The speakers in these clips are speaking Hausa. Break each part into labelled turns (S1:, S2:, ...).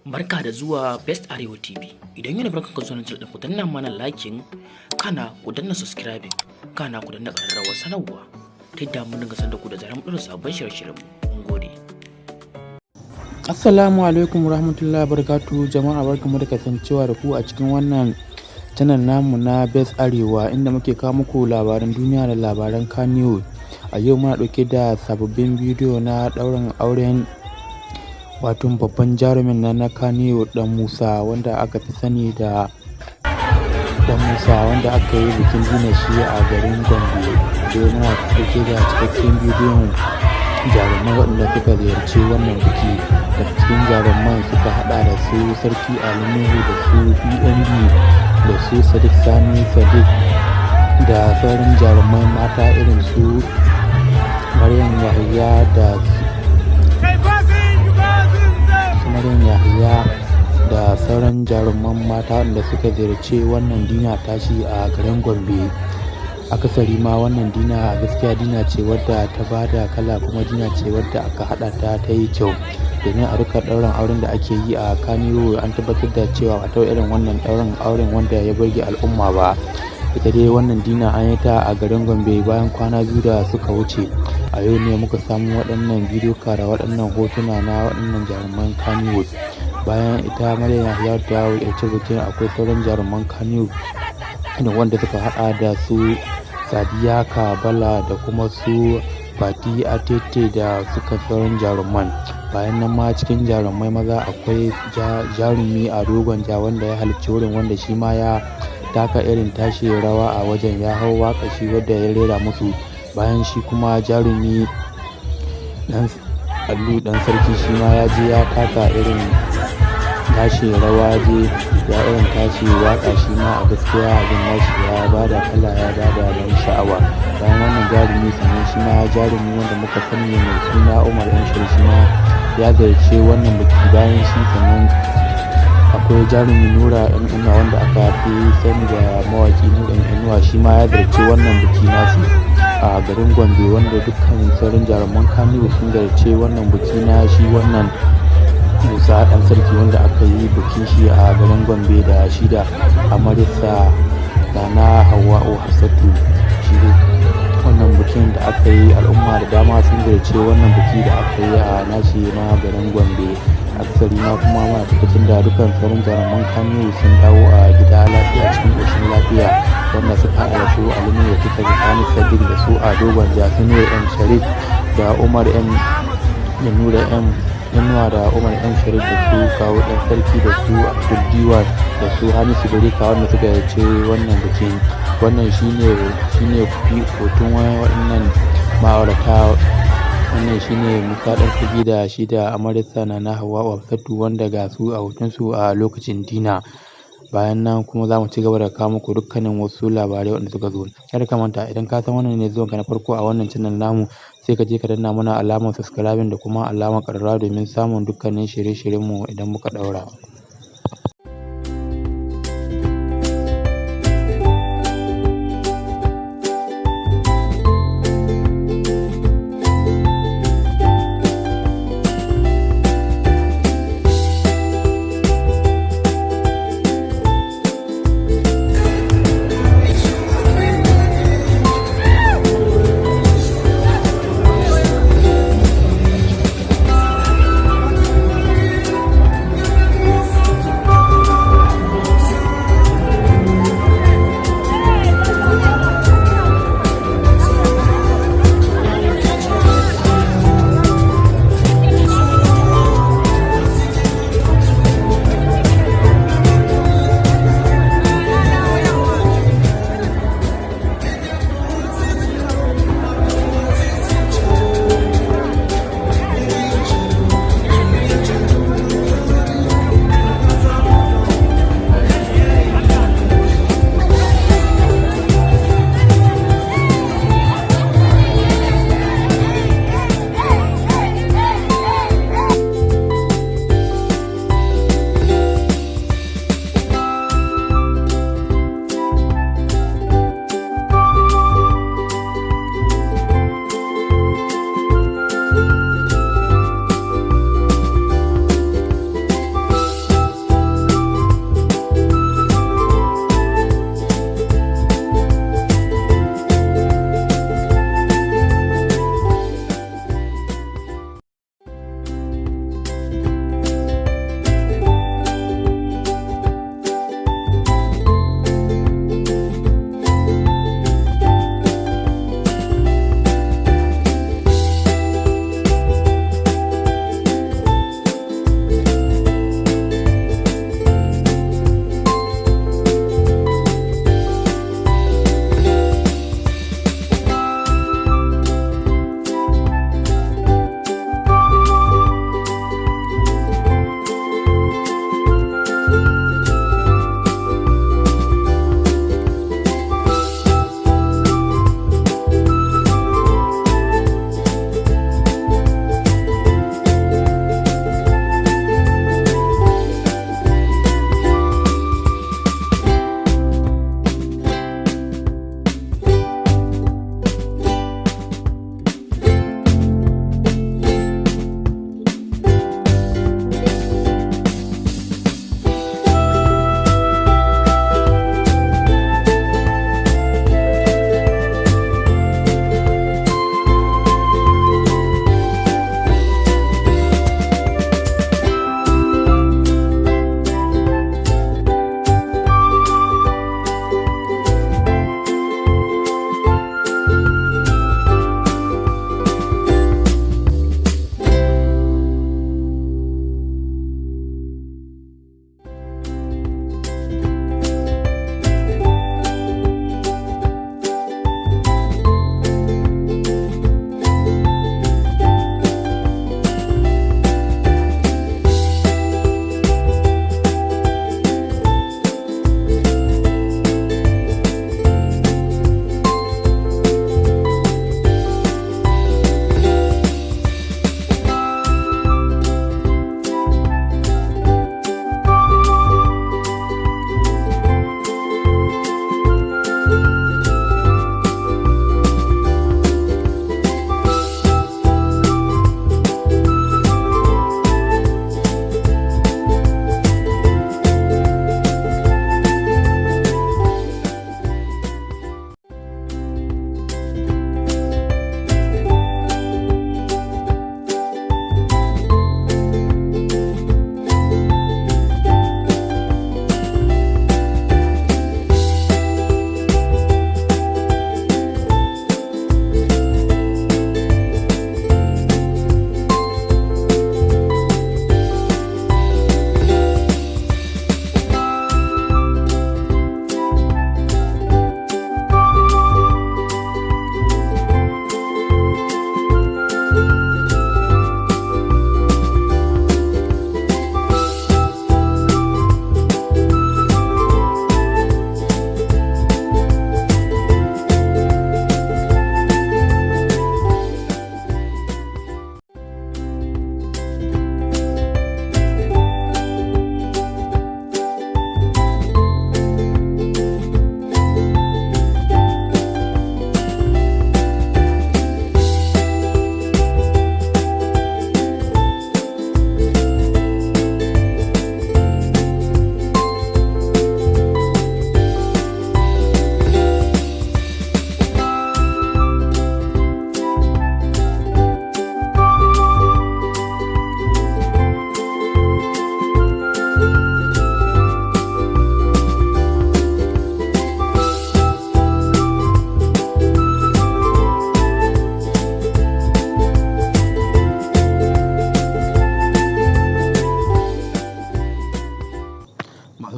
S1: Barka da zuwa Best Arewa TV. Idan yana barka ka zo nan channel ku danna mana liking, kana ku danna subscribing, kana ku danna ƙararrawar sanarwa. Ta yadda mun dinga sanda ku da zaran mun sabon shirye-shiryen mu. Mun gode.
S2: Assalamu alaikum warahmatullahi wabarakatuh. Jama'a barkamu da kasancewa da ku a cikin wannan channel namu na Best Arewa, inda muke kawo muku labaran duniya da labaran Kannywood. A yau muna ɗauke da sababbin bidiyo na ɗaurin auren wato babban jarumin na Kannywood dan Musa, wanda aka fi sani da dan Musa, wanda aka yi bikin gina shi a garin Gombe. Yau muna ɗauke da cikakken bidiyon jarumai waɗanda suka ziyarci wannan biki. Da cikin jaruman suka haɗa da su sarki Alinuhu, da su BNB, da su Saddiq Sani, da sauran jarumai mata irin su Maryam, yahaya da sauran jaruman mata wanda suka ziyarci wannan dina tashi a garin Gombe. Akasari ma wannan dina gaskiya dina ce wadda ta bada kala, kuma dina ce wadda aka haɗa ta yi kyau, domin a duka ɗaurin auren da ake yi a Kannywood an tabbatar da cewa a taɓa irin wannan ɗaurin auren wanda ya burge al'umma ba. Ita dai wannan dina an yi ta a garin Gombe bayan kwana 2 da suka wuce. A yau ne muka samu waɗannan bidiyo da waɗannan hotuna na waɗannan jaruman Kannywood. Bayan ita Maryam ya wuce bikin, akwai sauran jaruman Kannywood wanda suka haɗa da su Saddiq Bala da kuma su Fati Atete da suka sauran jaruman. Bayan nan ma cikin jarumai maza akwai Jarumi a dogon ja, wanda ya halarci wurin, wanda shi ma ya taka irin tashi rawa a wajen, ya hau waka shi wadda ya rera musu. Bayan shi kuma Jarumi dan sarki shi ma ya je ya taka irin tashi rawa, ya irin tashi waka shi ma. A gaskiya abin nashi ya bada kala, ya bada ban sha'awa. Bayan wannan jarumi, sannan shi ma jarumi wanda muka sani mai suna Umar shi ma ya ziyarci wannan biki. Bayan shi sannan akwai jarumi Nura Inuwa, wanda aka fi sani da mawaki Nura Inuwa, shi ma ya ziyarci wannan biki nasu a garin Gombe, wanda dukkan sauran jaruman Kannywood sun ziyarci wannan biki na shi wannan Musa dan sarki, wanda aka yi bikin shi a garin Gombe da shi da amaryarsa na Hausa. Shi wannan bikin da aka yi, al'umma da dama sun ziyarci wannan biki da aka yi a nashi na garin Gombe. Aksari ma kuma muna tabbatar da dukkan sauran jaruman Kannywood sun dawo a gida lafiya, cikin ƙoshin lafiya, wanda suka haɗa da su Alinuhu, da Sani, Saddiq, da su a dogon ja, su Nura M Sharif, da Umar M da Nura M Inuwa, da Umar M Sharif, da su kawo ɗan sarki, da su Bidiyo, da su Hamisu Birika, wanda suka yace wannan bikin. Wannan shine hoton waɗannan ma'aurata. Wannan shine Musa dan sarki da shi da amaryarsa na Hausa, wanda ga su a hotonsu a lokacin dina. Bayan nan kuma za mu ci gaba da kawo muku dukkanin wasu labarai waɗanda suka zo. Kar ka manta, idan ka san wannan ne zuwanka na farko a wannan channel namu, sai ka je ka danna mana alamar subscribing da kuma alamar ƙararrawa domin samun dukkanin shirye-shiryenmu idan muka ɗaura.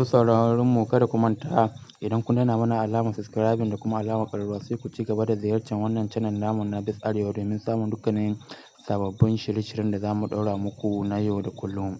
S2: sauraron mu kada ku manta idan kun danna mana alamar subscribing da kuma alamar ƙararrawa sai ku ci gaba da ziyartar wannan channel namu na Best Arewa domin samun dukkanin sababbin shirye-shiryen da za mu ɗaura muku na yau da kullum.